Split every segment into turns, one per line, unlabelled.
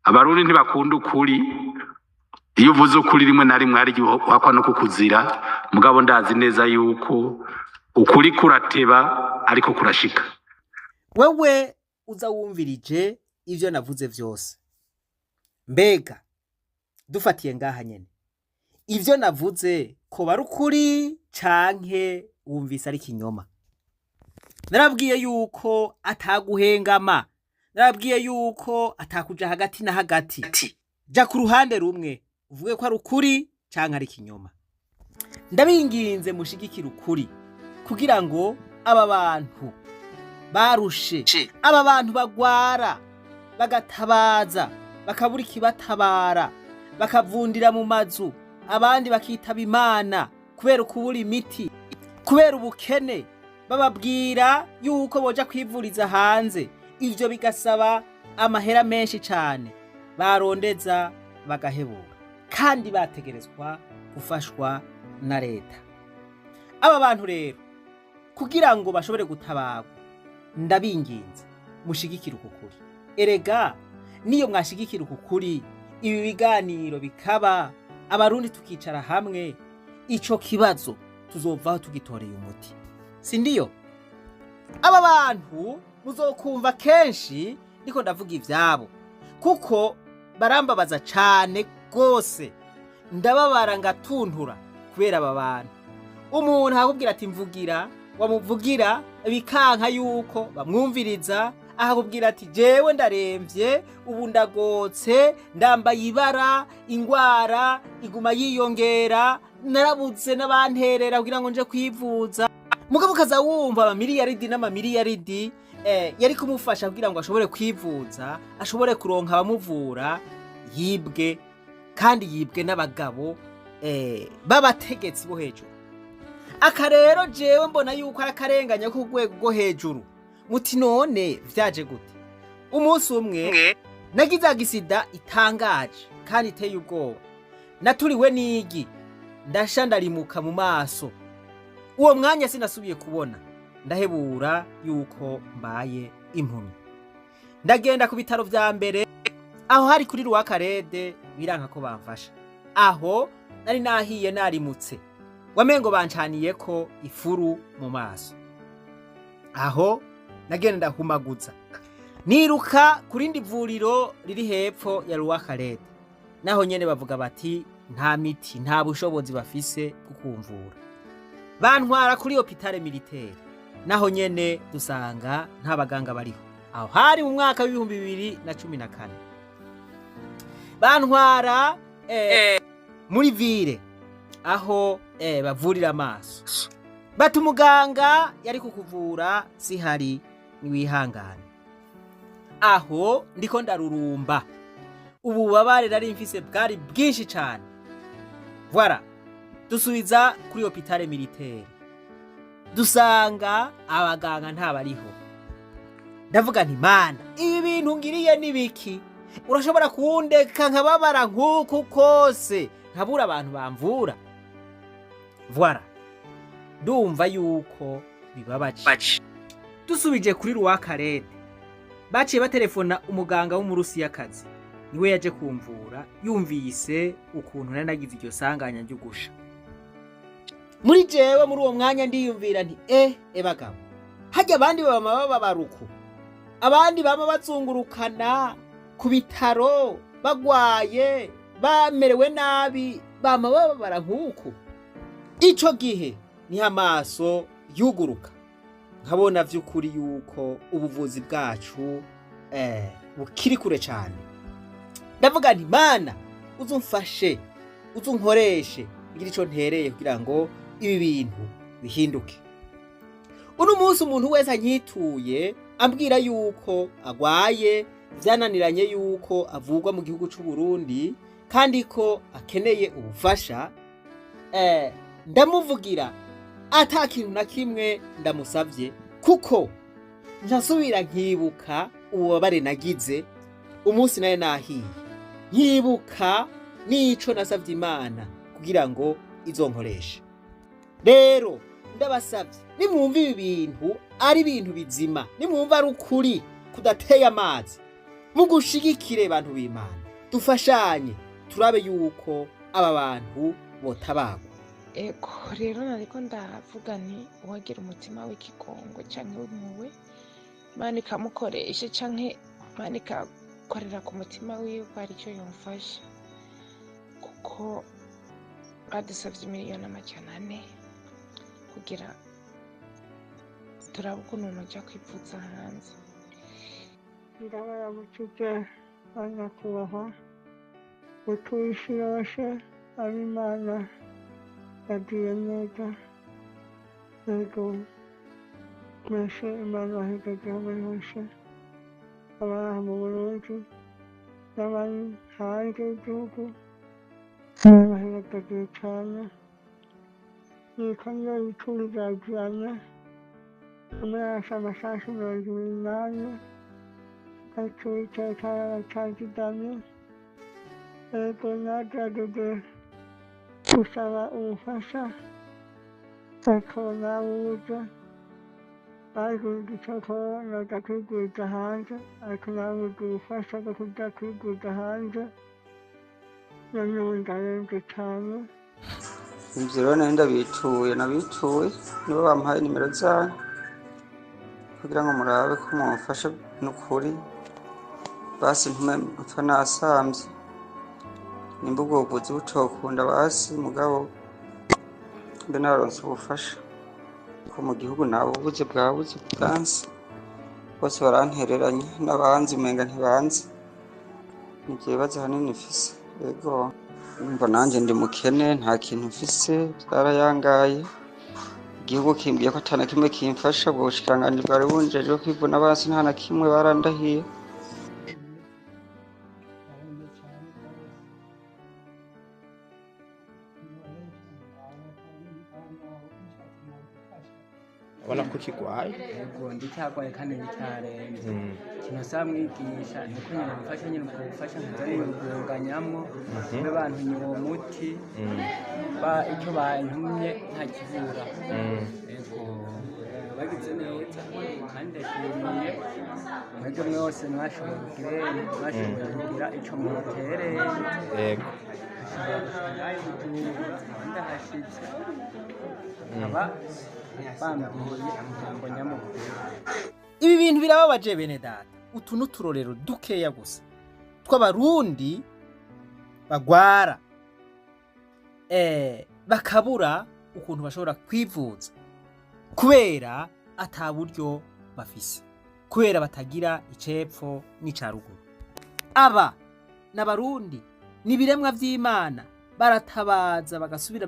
abarundi ntibakunda ukuri. Iyo uvuze ukuri rimwe na rimwe hari wakwa no kukuzira, mugabo ndazi neza yuko ukuri kurateba ariko kurashika.
Wewe uza wumvirije ivyo navuze vyose, mbega dufatiye ngaha nyene ivyo navuze ko bari ukuri canke wumvise ari kinyoma? Narabwiye yuko ataguhengama, narabwiye yuko atakuja hagati na hagati. Ja ku ruhande rumwe uvuge ko ari ukuri canke ari kinyoma. Ndabinginze mushigikira ukuri kugira ngo aba bantu barushe, aba bantu bagwara bagatabaza bakabura ikibatabara, bakavundira mu mazu, abandi bakitaba Imana kubera kubura imiti, kubera ubukene, bababwira yuko boja kwivuriza hanze, ivyo bigasaba amahera menshi cane, barondeza bagahebura kandi bategerezwa gufashwa na leta. Aba bantu rero kugira ngo bashobore gutabagwa, ndabinginze mushigikira ukukuri. Erega niyo mwashigikira ukukuri, ibi biganiro bikaba, abarundi tukicara hamwe, ico kibazo tuzovaho tugitoreye umuti, sindiyo? Aba bantu muzokumva kenshi niko ndavuga ivyabo, kuko barambabaza cane gose, ndababara ngatuntura kubera aba bantu. Umuntu akubwira ati mvugira, wamuvugira bikanka yuko bamwumviriza, akakubwira ati jewe ndaremvye, ubu ndagotse, ndambaye ibara, ingwara iguma yiyongera, narabuze n'abanterera kugira ngo nje kwivuza. Mugabo kaza wumva amamiliyaridi n'amamiliyaridi yari kumufasha kugira ngo ashobore kwivuza, ashobore kuronka abamuvura, yibwe kandi yibwe n'abagabo babategetsi bo hejuru. Aka rero jewe mbona yuko ari akarenganya ku rwego rwo hejuru. Muti none vyaje gute? Umunsi umwe nagize agisida itangaje kandi iteye ubwoba, naturiwe n'igi, ndasha ndarimuka mu maso. Uwo mwanya sinasubiye kubona, ndahebura yuko mbaye impumyi. Ndagenda ku bitaro vya mbere, aho hari kuri Rwakarede, biranka ko bamfasha. Aho nari nahiye narimutse, wamengo bancaniye ko ifuru mu maso. Aho nagenda ndahumaguza, niruka kurindi vuriro riri hepfo ya Rwakarede. Naho nyene bavuga bati nta miti, nta bushobozi bafise kukumvura. Bantwara kuri hopitale militaire, naho nyene dusanga nta baganga bariho. Aho hari mu mwaka wa 2014. Bantwara muri ville aho bavurira amaso, bati umuganga yari kukuvura sihari, niwihangane. Aho ndiko ndarurumba, ububabare nari mfise bwari bwinshi cyane. Voilà, dusubiza kuri hopitale militaire, dusanga abaganga ntabariho. Ndavuga nti Mana, ibi bintu ngiriye nibiki? Urashobora kundeka nkababara nkuko kose nkabura abantu bamvura? Voilà, ndumva yuko bibabaje. Dusubije kuri Rwakarede, baciye batelefona umuganga w'umurusiyakazi, niwe yaje kumvura, yumvise ukuntu nari nagize iryo sanganya ryo gusha. Muri jewe muri uwo mwanya ndiyumvira nti bagabo, hajya abandi baba babaruku, abandi baba bazungurukana ku bitaro bagwaye, bamerewe nabi, bama babara nkuko. Ico gihe ni amaso yuguruka, nkabona vy'ukuri yuko ubuvuzi bwacu bukiri kure cyane. Ndavuga nti Mana, uzumfashe, uzunkoreshe ngira ico ntereye kugira ngo ibi bintu bihinduke. Uno munsi umuntu wese anyituye ambwira yuko agwaye, vyananiranye yuko avugwa mu gihugu c'u Burundi kandi ko akeneye ubufasha, ndamuvugira ata kintu na kimwe ndamusavye, kuko ntasubira nkibuka ububabare nagize umunsi naye nahiye, nkibuka nico nasavye Imana kugira ngo izonkoreshe. Rero ndabasavye, nimwumva ibi bintu ari ibintu bizima, nimwumva ari ukuri kudateye amazi, mugushigikire bantu b'Imana dufashanye turabe yuko aba bantu botabagwa.
Ego rero nariko ndavuga nti uwagira umutima w'ikigongo canke w'impuhwe Imana ikamukoresha canke Imana ikakorera ku mutima wiwe ko ari cyo yomfasha kuko badusavye miliyoni 400 kugira turabe ukuntu noja kwivuza hanze.
Ndabaramukije banyakubahwa utuye isi yose ab'Imana yagiye neza yego mwese Imana yahejeje muri hose abari mu Burundi n'abari hanze y'igihugu Imana yahejeje cyane yikanyo yiturizagianye umurasha amasasu 28 Atuye cyagidamye yego nagerageje gusaba ubufasha ariko nabuze ariko igicoko naja kwigwiza hanze ariko nabuze ubufasha bwo kuja kwigwiza hanze none ubu ndaremvye cane.
Inzu rero nari ndabituye nibo bampaye nimero zanyu kugira ngo murabe ko mumfasha n'ukuri basi ntume mpfa nasamvye nimba ubwo buvuzi bucokunda basi mugabo mbe naronse ubufasha ko mu gihugu nabo buze bwabuze bwansi bose barantereranye n'abanzi umenga ntibanzi nivyo bibazo hanini mfise yego numva nanje ndi mukene nta kintu mfise byarayangaye igihugu kimbwiye ko atana kimwe kimfasha bwo bushikiranganji bwari bunjeje kwivuna basi nta na kimwe barandahiye.
Ubona ko kigwaye
yego ndicyagwaye kandi ndicyarembye kino samwigisha niko nyine mfasha nyine ubufasha nkazari ubunganyamo be bantu uwo muti ba icyo bantumye nta kivura yego bagize neza kandi ndashimiye mwebwe mwose mwashoboye kugira icyo mutereye
yego
ndahashitse aba bambwiye amagambo nyamukuru.
Ibi bintu birababaje bene data, utu n'uturorero dukeya gusa tw'abarundi bagwara bakabura ukuntu bashobora kwivuza kubera ata buryo bafise, kubera batagira icepfo n'icaruguru. Aba n'abarundi n'ibiremwa vy'Imana baratabaza bagasubira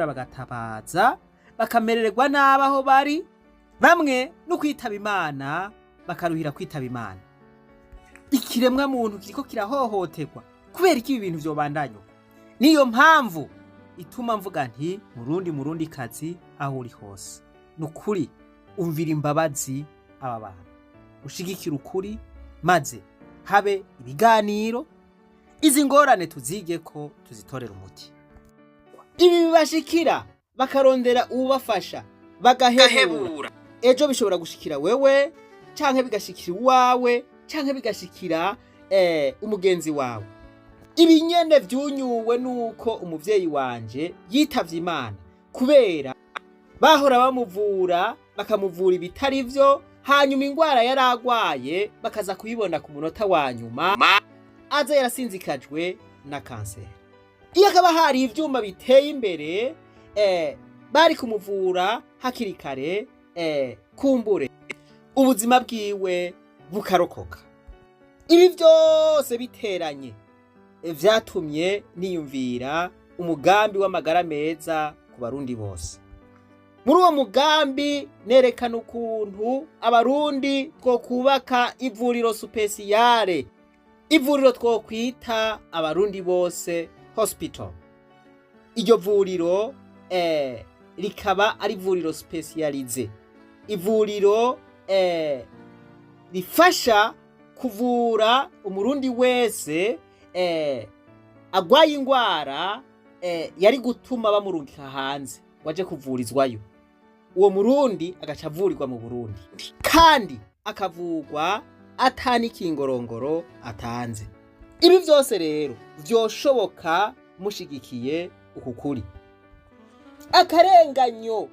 bagatabaza bakamererwa nabaho bari, bamwe no kwitaba Imana bakaruhira kwitaba Imana. Ikiremwa muntu kiriko kirahohoterwa kubera iki ibi bintu vyobandanywa. Niyo mpamvu ituma mvuga nti murundi kazi aho uri hose nukuri umvira imbabazi aba bantu ushigikira ukuri maze habe ibiganiro izi ngorane tuzige ko tuzitorera umuti. Ibi bibashikira bakarondera ubafasha bagahebura, ejo bishobora gushikira wewe canke bigashikira uwawe canke bigashikira umugenzi wawe. Ibi nyene vyunyuwe nuko umuvyeyi wanje yitavye Imana kubera bahora bamuvura bakamuvura ibitari vyo, hanyuma ingwara yaragwaye bakaza kuyibona ku munota wa nyuma aza yarasinzikajwe na kanseri. Iyo akaba hari ivyuma biteye imbere bari kumuvura hakiri kare kumbure ubuzima bwiwe bukarokoka. Ibi vyose biteranye vyatumye niyumvira umugambi w'amagara meza ku barundi bose. Muri uwo mugambi nerekana ukuntu abarundi two kubaka ivuriro supesiyare, ivuriro two kwita abarundi bose hospital. Iryo vuriro rikaba ari ivuriro specialize, ivuriro rifasha kuvura umurundi wese agwaye ingwara yari gutuma bamurungika hanze waje kuvurizwayo. Uwo murundi agaca avurirwa mu Burundi kandi akavurwa atanikingorongoro atanze. Ibi vyose rero vyoshoboka mushigikiye uku kuri. Akarenganyo